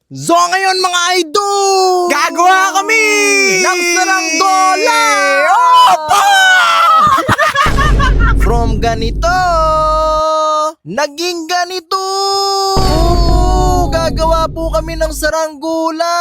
So ngayon mga idol, Gagawa kami ng saranggola! Opo! From ganito, naging ganito. Gagawa po kami ng saranggola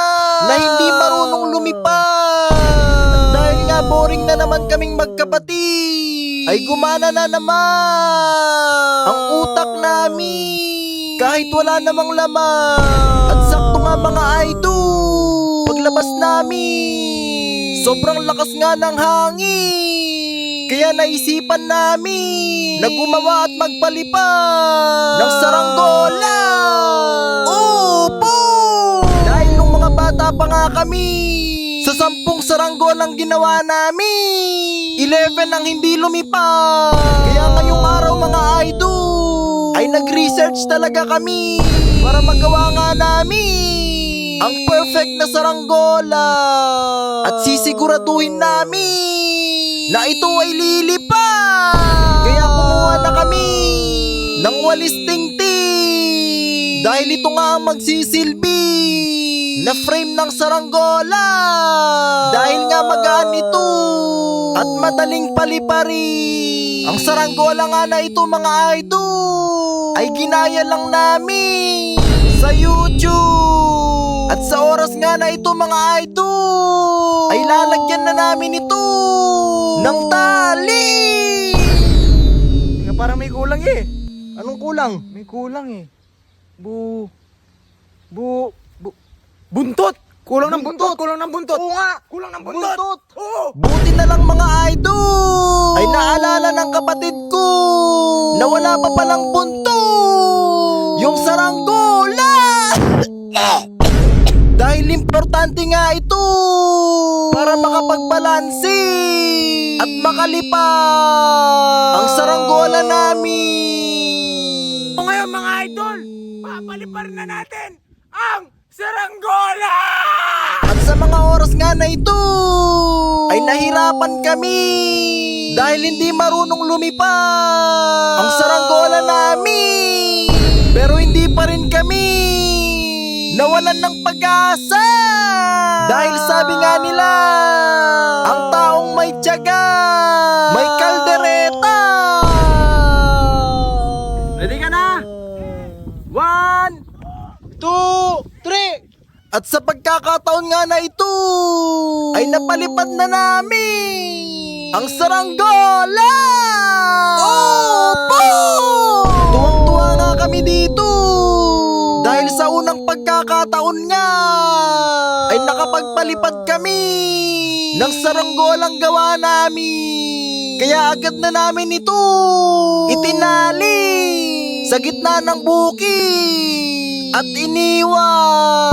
na hindi marunong lumipad. At dahil nga boring na naman kaming magkapatid, ay gumana na naman ang utak namin. Kahit wala namang laman. At sakto nga mga idol, paglabas namin, sobrang lakas nga ng hangin. Kaya naisipan namin na gumawa at magpalipad ng saranggola. Opo! Dahil nung mga bata pa nga kami, sa 10 saranggolang ginawa namin, 11 ang hindi lumipad. Kaya ngayong araw mga idol, ay nag-research talaga kami para magawa nga namin ang perfect na saranggola. At sisiguraduhin namin na ito ay lilipad. Kaya kumuha na kami ng walis tingting. Dahil ito nga ang magsisilbi na frame ng saranggola. Dahil nga magaan ito at madaling palipari. Ang saranggola nga na ito mga idol ay ginaya lang namin sa YouTube. At sa oras nga na ito mga idol ay lalagyan na namin ito ng tali. Parang may kulang eh. Anong kulang? May kulang eh. Buntot! Kulang ng buntot! Kulang ng buntot! Oo nga! Kulang ng buntot! Oo! Buti na lang mga idol ay naalala ng kapatid ko na wala pa palang buntot yung saranggola. Dahil importante nga ito para makapagbalanse at makalipad ang saranggola namin. O ngayon mga idol, papalipar na natin ang saranggola! At sa mga oras nga na ito ay nahirapan kami dahil hindi marunong lumipad ang saranggola namin. Pero hindi pa rin kami nawalan ng pag-asa. Dahil sabi nga nila, ang taong may tiyaga, may kaldereta. Ready ka na? 1, 2, 3. At sa pagkakataon nga na ito, ay napalipad na namin ang saranggola. Opo! Tuwang-tuwa nga kami dito. Dahil sa unang pagkakataon nga, ay nakapagpalipad kami ng saranggolang gawa namin. Kaya agad na namin ito itinali sa gitna ng bukid at iniwan.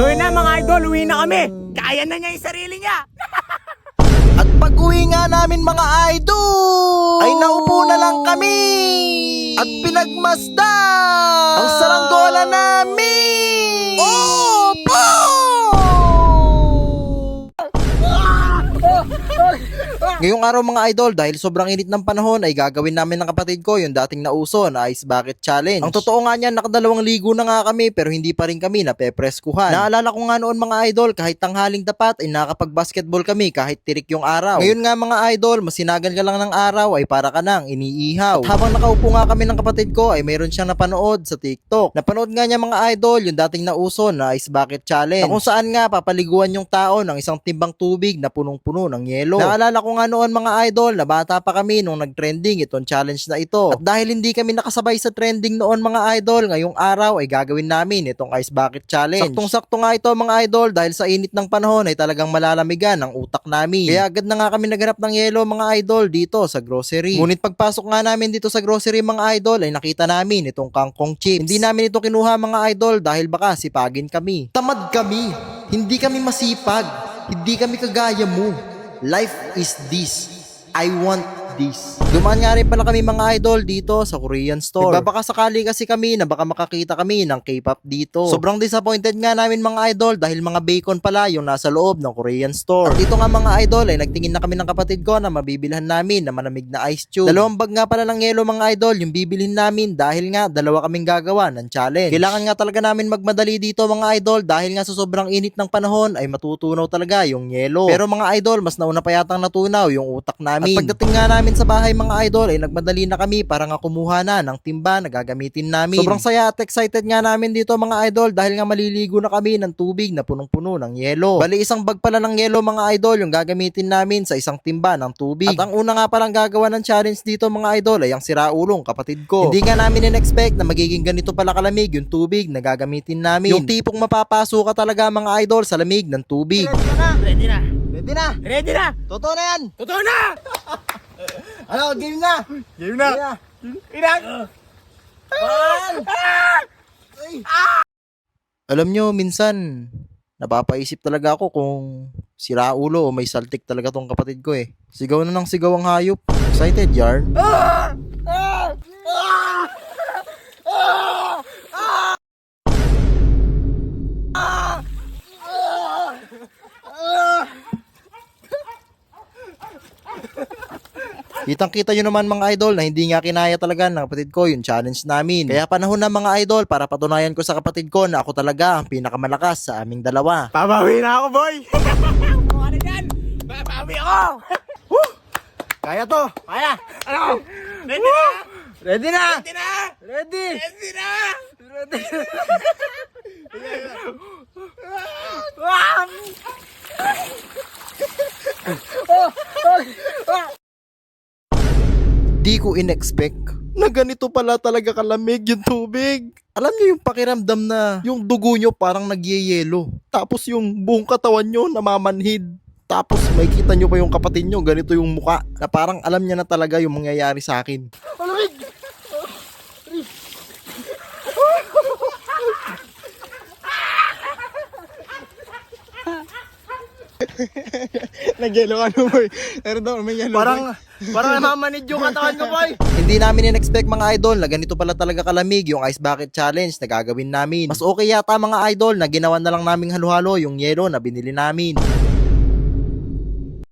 Uwi na mga idol, uwi na kami! Kaya na niya yung sarili niya! At pag uwi nga namin mga idol, ay naupo na lang kami at pinagmasda ang saranggola namin. Opo! Ngayong araw mga idol, dahil sobrang init ng panahon, ay gagawin namin ng kapatid ko yung dating nauso na Ice Bucket Challenge. Ang totoo nga niyan, nakadalawang ligo na nga kami pero hindi pa rin kami napepreskuhan. Naalala ko nga noon mga idol, kahit tanghaling tapat ay nakapag-basketball kami kahit tirik yung araw. Ngayon nga mga idol, masinagan ka lang ng araw ay para ka nang iniihaw. At habang nakaupo nga kami ng kapatid ko ay mayroon siyang napanood sa TikTok. Napanood nga niya mga idol yung dating nauso na Ice Bucket Challenge, na kung saan nga papaliguan yung tao ng isang timbang tubig na punong-puno ng yelo. Naalala ko nga noon mga idol na bata pa kami nung nag-trending itong challenge na ito. At dahil hindi kami nakasabay sa trending noon mga idol, ngayong araw ay gagawin namin itong Ice Bucket Challenge. Saktong-sakto nga ito mga idol dahil sa init ng panahon ay talagang malalamigan ang utak namin. Kaya agad na nga kami naghanap ng yelo mga idol dito sa grocery. Ngunit pagpasok nga namin dito sa grocery mga idol ay nakita namin itong kangkong chips. Hindi namin ito kinuha mga idol dahil baka sipagin kami. Tamad kami. Hindi kami masipag. Hindi kami kagaya mo. Life is this. I want this. Dumaan nga rin pala kami mga idol dito sa Korean store. Nagbabaka sakali kasi kami na baka makakita kami ng K-pop dito. Sobrang disappointed nga namin mga idol dahil mga bacon pala yung nasa loob ng Korean store. At dito nga mga idol ay nagtingin na kami ng kapatid ko na mabibilhan namin na manamig na ice tube. 2 bag nga pala ng yelo mga idol yung bibilhin namin dahil nga 2 kaming gagawa ng challenge. Kailangan nga talaga namin magmadali dito mga idol dahil nga sa sobrang init ng panahon ay matutunaw talaga yung yelo. Pero mga idol mas nauna pa yatang natunaw yung utak namin. At pagdating nga namin sa bahay mga idol ay nagmadali na kami para nga kumuha na ng timba na gagamitin namin. Sobrang saya at excited nga namin dito mga idol dahil nga maliligo na kami ng tubig na punong-puno ng yelo. Bali 1 bag pala ng yelo mga idol yung gagamitin namin sa 1 timba ng tubig. At ang una nga palang gagawa ng challenge dito mga idol ay ang siraulong kapatid ko. Hindi nga namin in-expect na magiging ganito pala kalamig yung tubig na gagamitin namin. Yung tipong mapapaso ka talaga mga idol sa lamig ng tubig. Ready na. Ready na? Ready na. Totoo na yan! Totoo na. Ano, game na! Game na. Ilang. Alam nyo, minsan, napapaisip talaga ako kung sira ulo o may saltik talaga tong kapatid ko eh. Sigaw na ng sigaw ang hayop. Excited, Yarn? Kitang-kita nyo naman mga idol na hindi nga kinaya talaga ng kapatid ko yung challenge namin. Kaya panahon na mga idol para patunayan ko sa kapatid ko na ako talaga ang pinakamalakas sa aming dalawa. Pabawi na ako, boy. Kung ano dyan, pabawi ako. Kaya to! Kaya. Ano? Ready na? Ready na! Ready na? Ready! Ready na? Ready! Di ko in-expect na ganito pala talaga kalamig yung tubig. Alam niyo yung pakiramdam na yung dugo nyo parang nagyeyelo. Tapos yung buong katawan nyo namamanhid. Tapos may kita nyo pa yung kapatid nyo, ganito yung muka. Na parang alam niya na talaga yung mangyayari sa akin. Malamig! Nag-yelo ka no, boy. Pero daw, may yelo. Parang namamanid yung katawan ko, boy. Hindi namin in-expect mga idol na ganito pala talaga kalamig yung ice bucket challenge na gagawin namin. Mas okay yata mga idol na ginawa na lang naming halo-halo yung yelo na binili namin.